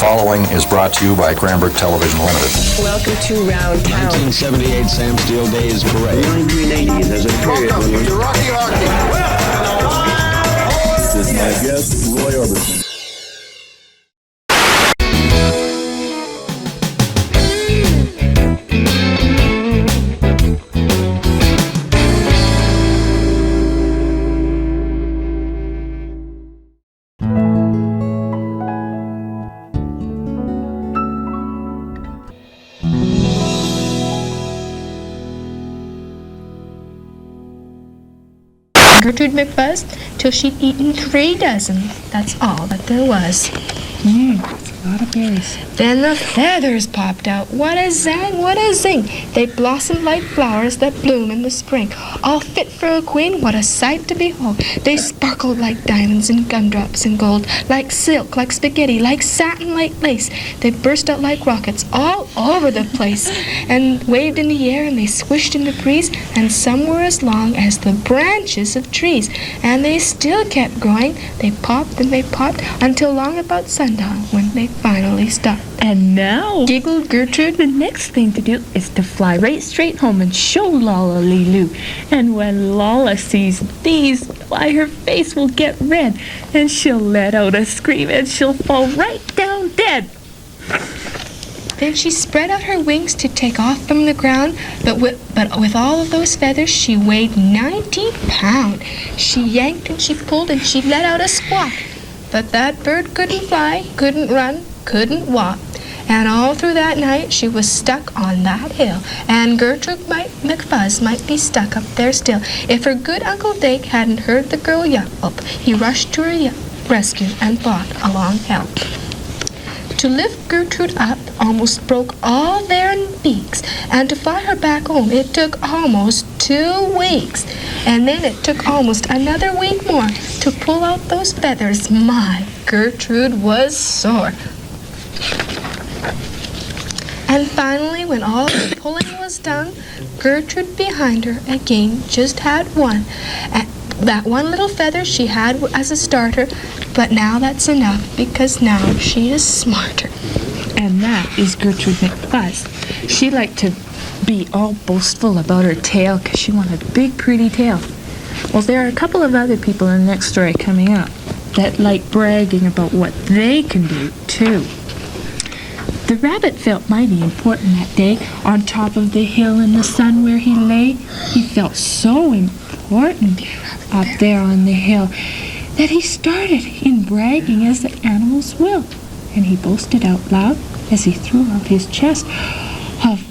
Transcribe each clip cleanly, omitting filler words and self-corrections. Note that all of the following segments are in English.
following is brought to you by Cranbrook Television Limited. Welcome to Round Town. 1978 Sam Steele Days Parade. 1980, there's a period. Welcome to Rocky Horror. This is my guest, Roy Orbison. Gertrude McFuzz till she'd eaten 3 dozen. That's all that there was. That's a lot of berries. Then the feathers popped out. What a zang, what a zing. They blossomed like flowers that bloom in the spring. All fit for a queen, what a sight to behold. They sparkled like diamonds and gumdrops and gold, like silk, like spaghetti, like satin, like lace. They burst out like rockets all over the place and waved in the air and they swished in the breeze, and some were as long as the branches of trees. And they still kept growing. They popped and they popped until long about sundown when they finally stopped. And now, giggled Gertrude, the next thing to do is to fly right straight home and show Lola Lulu. And when Lola sees these, why, her face will get red, and she'll let out a scream, and she'll fall right down dead. Then she spread out her wings to take off from the ground, but with all of those feathers, she weighed 90 pounds. She yanked and she pulled and she let out a squawk. But that bird couldn't fly, couldn't run, couldn't walk. And all through that night, she was stuck on that hill. And Gertrude McFuzz might be stuck up there still if her good Uncle Dake hadn't heard the girl yelp. He rushed to her rescue and fought a long help. To lift Gertrude up almost broke all their beaks, and to fly her back home it took almost 2 weeks. And then it took almost another week more to pull out those feathers. My, Gertrude was sore. And finally, when all the pulling was done, Gertrude behind her again just had one. That one little feather she had as a starter, but now that's enough because now she is smarter. And that is Gertrude McFuzz. She liked to be all boastful about her tail because she wanted a big, pretty tail. Well, there are a couple of other people in the next story coming up that like bragging about what they can do, too. The rabbit felt mighty important that day on top of the hill in the sun where he lay. He felt so important up there on the hill that he started in bragging as the animals will. And he boasted out loud as he threw out his chest, "Of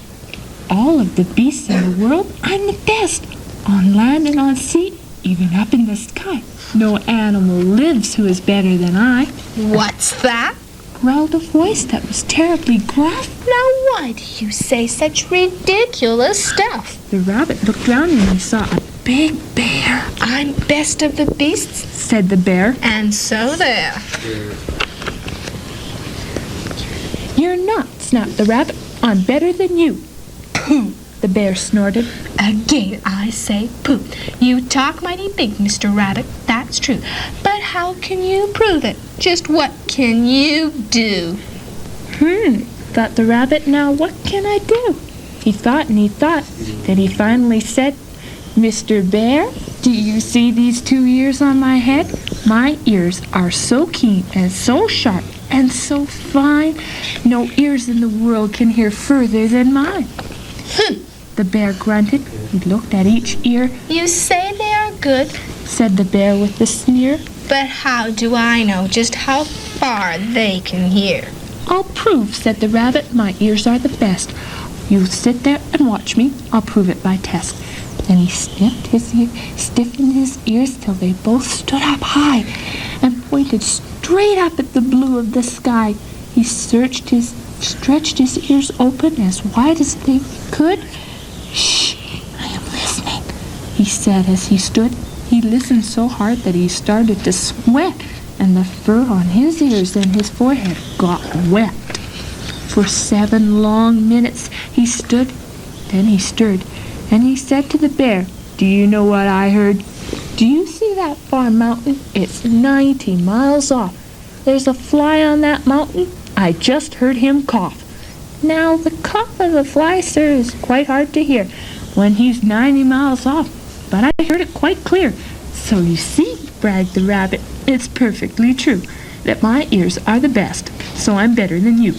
all of the beasts in the world, I'm the best. On land and on sea, even up in the sky. No animal lives who is better than I." What's that? Growled a voice that was terribly gruff. Now why do you say such ridiculous stuff? The rabbit looked round and he saw a big bear. I'm best of the beasts, said the bear. And so there. You're not, snapped the rabbit. I'm better than you. Pooh, the bear snorted. Again, I say pooh. You talk mighty big, Mr. Rabbit, that's true. But how can you prove it? Just what can you do? Thought the rabbit, now what can I do? He thought and he thought. Then he finally said, Mr. Bear, do you see these 2 ears on my head? My ears are so keen and so sharp and so fine, no ears in the world can hear further than mine. The bear grunted. He looked at each ear. You say they are good, said the bear with a sneer. But how do I know just how far they can hear? I'll prove, said the rabbit. My ears are the best. You sit there and watch me. I'll prove it by test. Then he sniffed his ear, stiffened his ears till they both stood up high and pointed straight up at the blue of the sky. He stretched his ears open as wide as they could. Shh, I am listening, he said as he stood. He listened so hard that he started to sweat, and the fur on his ears and his forehead got wet. For 7 long minutes he stood, then he stirred, and he said to the bear, Do you know what I heard? Do you see that far mountain? It's 90 miles off. There's a fly on that mountain. I just heard him cough. Now, the cough of a fly, sir, is quite hard to hear when he's 90 miles off, but I heard it quite clear. So you see, bragged the rabbit, it's perfectly true that my ears are the best, so I'm better than you.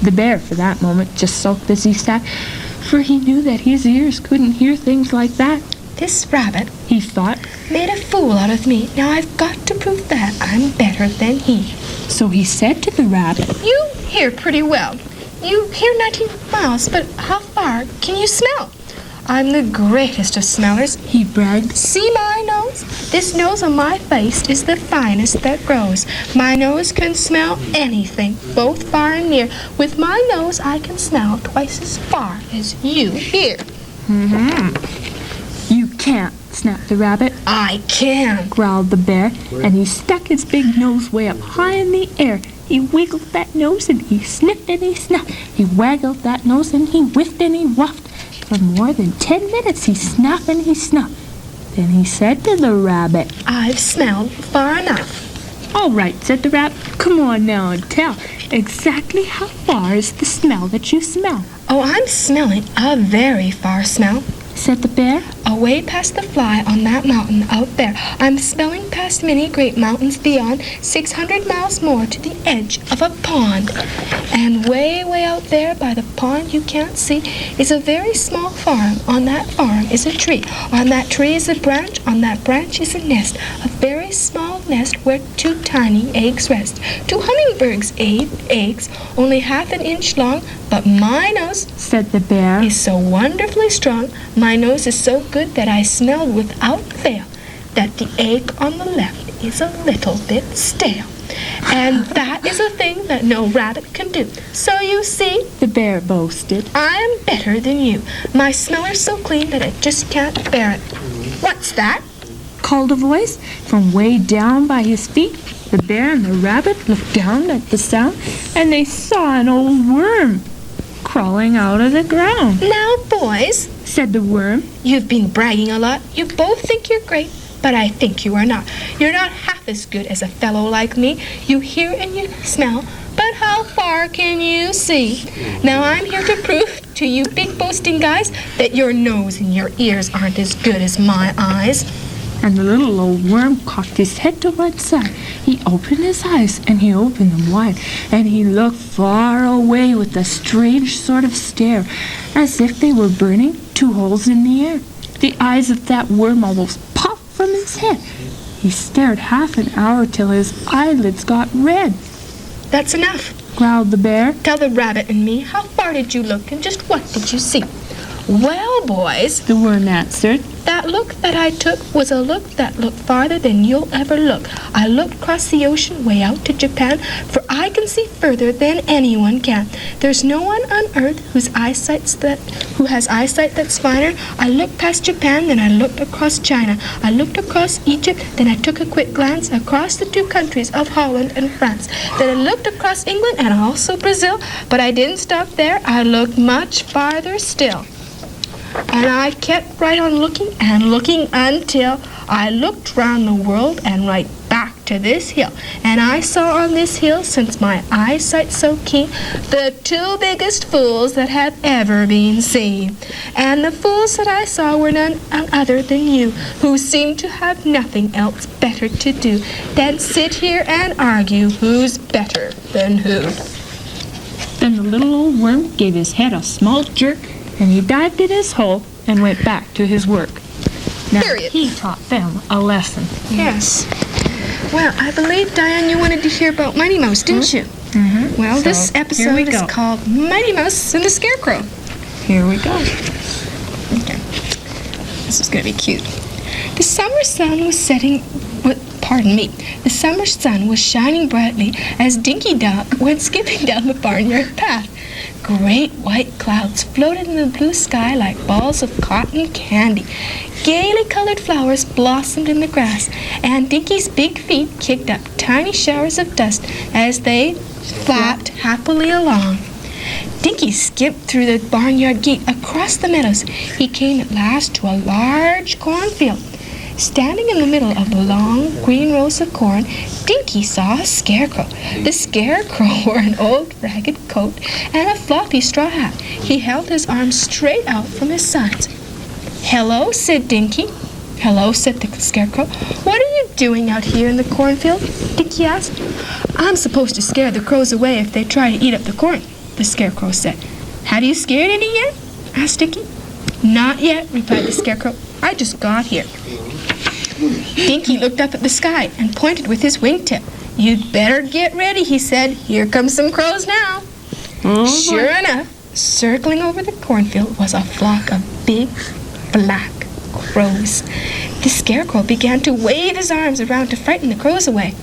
The bear, for that moment, just sulked as he sat, for he knew that his ears couldn't hear things like that. This rabbit, he thought, made a fool out of me. Now I've got to prove that I'm better than he. So he said to the rabbit, You hear pretty well. You hear 19 miles, but how far can you smell? I'm the greatest of smellers, he bragged. See my nose? This nose on my face is the finest that grows. My nose can smell anything, both far and near. With my nose I can smell twice as far as you hear. You can't, snapped the rabbit. I can, growled the bear, and he stuck his big nose way up high in the air. He wiggled that nose and he sniffed and he snuffed. He waggled that nose and he whiffed and he whuffed. For more than 10 minutes he snuffed and he snuffed. Then he said to the rabbit, I've smelled far enough. All right, said the rabbit. Come on now and tell. Exactly how far is the smell that you smell? Oh, I'm smelling a very far smell, said the bear. Away past the fly on that mountain out there. I'm smelling past many great mountains beyond, 600 miles more to the edge of a pond. And way, way out there by the pond you can't see is a very small farm. On that farm is a tree. On that tree is a branch. On that branch is a nest. A very small nest where 2 tiny eggs rest. 2 hummingbirds ate eggs, only half an inch long. But my nose, said the bear, is so wonderfully strong. My nose is so good that I smell without fail that the egg on the left is a little bit stale. And that is a thing that no rabbit can do. So you see, the bear boasted, I am better than you. My smeller's so clean that I just can't bear it. What's that? called a voice from way down by his feet. The bear and the rabbit looked down at the sound, and they saw an old worm crawling out of the ground. Now, boys, said the worm, you've been bragging a lot. You both think you're great, but I think you are not. You're not half as good as a fellow like me. You hear and you smell, but how far can you see? Now I'm here to prove to you big boasting guys that your nose and your ears aren't as good as my eyes. And the little old worm cocked his head to one side. He opened his eyes, and he opened them wide, and he looked far away with a strange sort of stare, as if they were burning 2 holes in the air. The eyes of that worm almost popped from his head. He stared half an hour till his eyelids got red. That's enough, growled the bear. Tell the rabbit and me, how far did you look, and just what did you see? Well, boys, the worm answered, that look that I took was a look that looked farther than you'll ever look. I looked across the ocean way out to Japan, for I can see further than anyone can. There's no one on earth who has eyesight that's finer. I looked past Japan, then I looked across China. I looked across Egypt, then I took a quick glance across the 2 countries of Holland and France. Then I looked across England and also Brazil, but I didn't stop there. I looked much farther still. And I kept right on looking and looking until I looked round the world and right back to this hill. And I saw on this hill, since my eyesight's so keen, the 2 biggest fools that have ever been seen. And the fools that I saw were none other than you, who seem to have nothing else better to do than sit here and argue who's better than who. Then the little old worm gave his head a small jerk, and he dived in his hole and went back to his work. Now Period. He taught them a lesson. Yes. Well, I believe, Diane, you wanted to hear about Mighty Mouse, didn't you? Mm-hmm. Well, So, this here episode we is go. called Mighty Mouse and the Scarecrow. Here we go. Okay. This is going to be cute. The summer sun was The summer sun was shining brightly as Dinky Duck went skipping down the barnyard path. Great white clouds floated in the blue sky like balls of cotton candy. Gaily colored flowers blossomed in the grass, and Dinky's big feet kicked up tiny showers of dust as they flapped happily along. Dinky skipped through the barnyard gate across the meadows. He came at last to a large cornfield. Standing in the middle of the long green rows of corn, Dinky saw a scarecrow. The scarecrow wore an old ragged coat and a floppy straw hat. He held his arms straight out from his sides. "Hello," said Dinky. "Hello," said the scarecrow. "What are you doing out here in the cornfield?" Dinky asked. "I'm supposed to scare the crows away if they try to eat up the corn," the scarecrow said. "Have you scared any yet?" asked Dinky. "Not yet," replied the scarecrow. "I just got here." Dinky looked up at the sky and pointed with his wingtip. "You'd better get ready," he said. "Here come some crows now." Sure enough, circling over the cornfield was a flock of big, black crows. The scarecrow began to wave his arms around to frighten the crows away.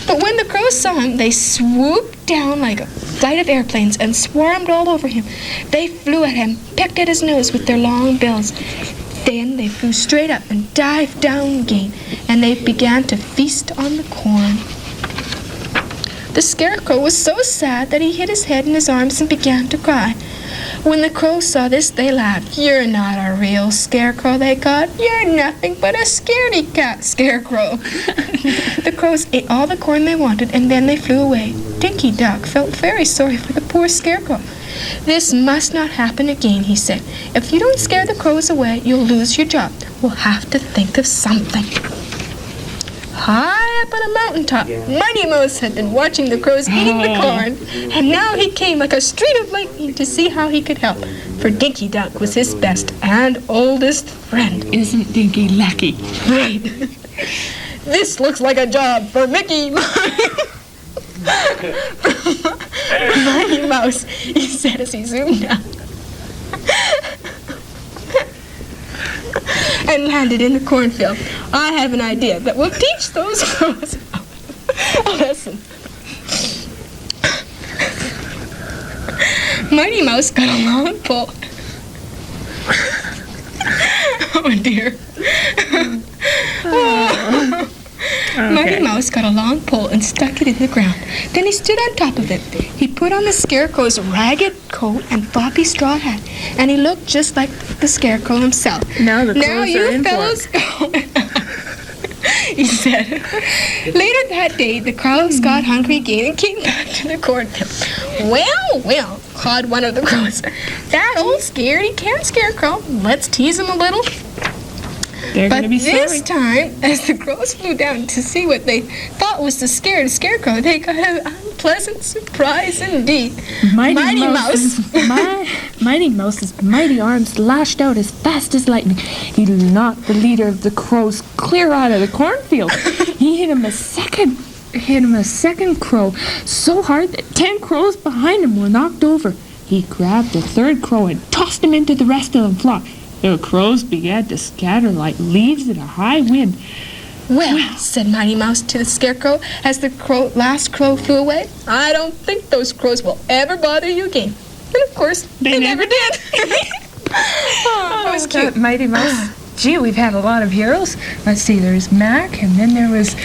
But when the crows saw him, they swooped down like a flight of airplanes and swarmed all over him. They flew at him, pecked at his nose with their long bills. Then they flew straight up and dived down again, and they began to feast on the corn. The scarecrow was so sad that he hid his head in his arms and began to cry. When the crows saw this, they laughed. "You're not a real scarecrow," they called. "You're nothing but a scaredy cat scarecrow." The crows ate all the corn they wanted, and then they flew away. Dinky Duck felt very sorry for the poor scarecrow. "This must not happen again," he said. "If you don't scare the crows away, you'll lose your job. We'll have to think of something." High up on a mountaintop, Mighty Mouse had been watching the crows eating the corn, and now he came like a streak of lightning to see how he could help, for Dinky Duck was his best and oldest friend. Isn't Dinky lucky? Right. "This looks like a job for Mickey Mighty Mouse," he said as he zoomed down and landed in the cornfield. "I have an idea that will teach those crows a lesson." Mighty Mouse got a long pole. Oh dear. Mighty Mouse got a long pole and stuck it in the ground. Then he stood on top of it. He put on the scarecrow's ragged coat and floppy straw hat, and he looked just like the scarecrow himself. Now the crows "Now are you in fellows go," he said. Later that day, the crows got hungry again and came back to the cornfield. "Well, well," cawed one of the crows. "That old scaredy cat scarecrow. Let's tease him a little." They're But going to be this sorry. time, as the crows flew down to see what they thought was the scared scarecrow, they got an unpleasant surprise indeed. Mighty Mouse's mighty arms lashed out as fast as lightning. He knocked the leader of the crows clear out of the cornfield. He hit him a second crow so hard that 10 crows behind him were knocked over. He grabbed the third crow and tossed him into the rest of the flock. The crows began to scatter like leaves in a high wind. "Well," said Mighty Mouse to the scarecrow as the last crow flew away, "I don't think those crows will ever bother you again." And of course, they never did. That was cute. Mighty Mouse. Gee, we've had a lot of heroes. Let's see, there's Mac, and then there was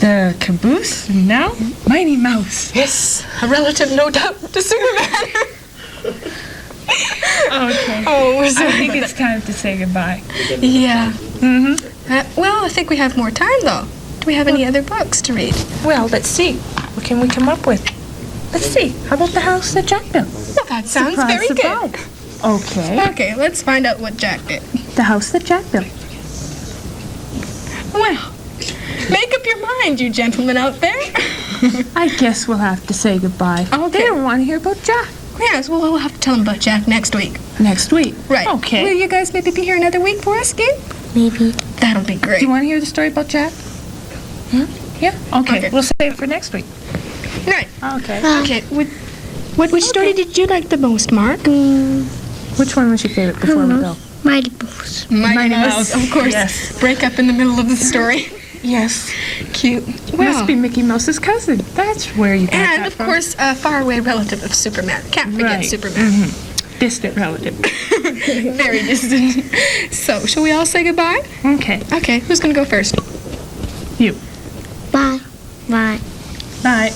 the Caboose, and now Mighty Mouse. Yes, a relative, no doubt, to Superman. Okay. Oh, I think it's time to say goodbye. Yeah. Mm-hmm. Well, I think we have more time, though. Do we have any other books to read? Well, let's see. What can we come up with? Let's see. How about the house that Jack built? Well, that sounds Surprise, very surprise. good. Okay. Okay, let's find out what Jack did. The house that Jack built. Well, make up your mind, you gentlemen out there. I guess we'll have to say goodbye. Okay. They don't want to hear about Jack. Yes, well, we'll have to tell them about Jack next week. Next week. Right. Okay. Will you guys maybe be here another week for us again? Maybe. That'll be great. Do you want to hear the story about Jack? Yeah? Okay. We'll save it for next week. Right. Okay. Okay. Which story did you like the most, Mark? Which one was your favorite before we go? Mighty Mouse. Mighty Mouse, of course. Yes. Break up in the middle of the story. Yes. Cute. Must be Mickey Mouse's cousin. That's where you got And, that of from. course, a faraway relative of Superman. Can't forget Right. Superman. Distant relative. Very distant. So, shall we all say goodbye? Okay. Okay, who's going to go first? You. Bye. Bye. Bye.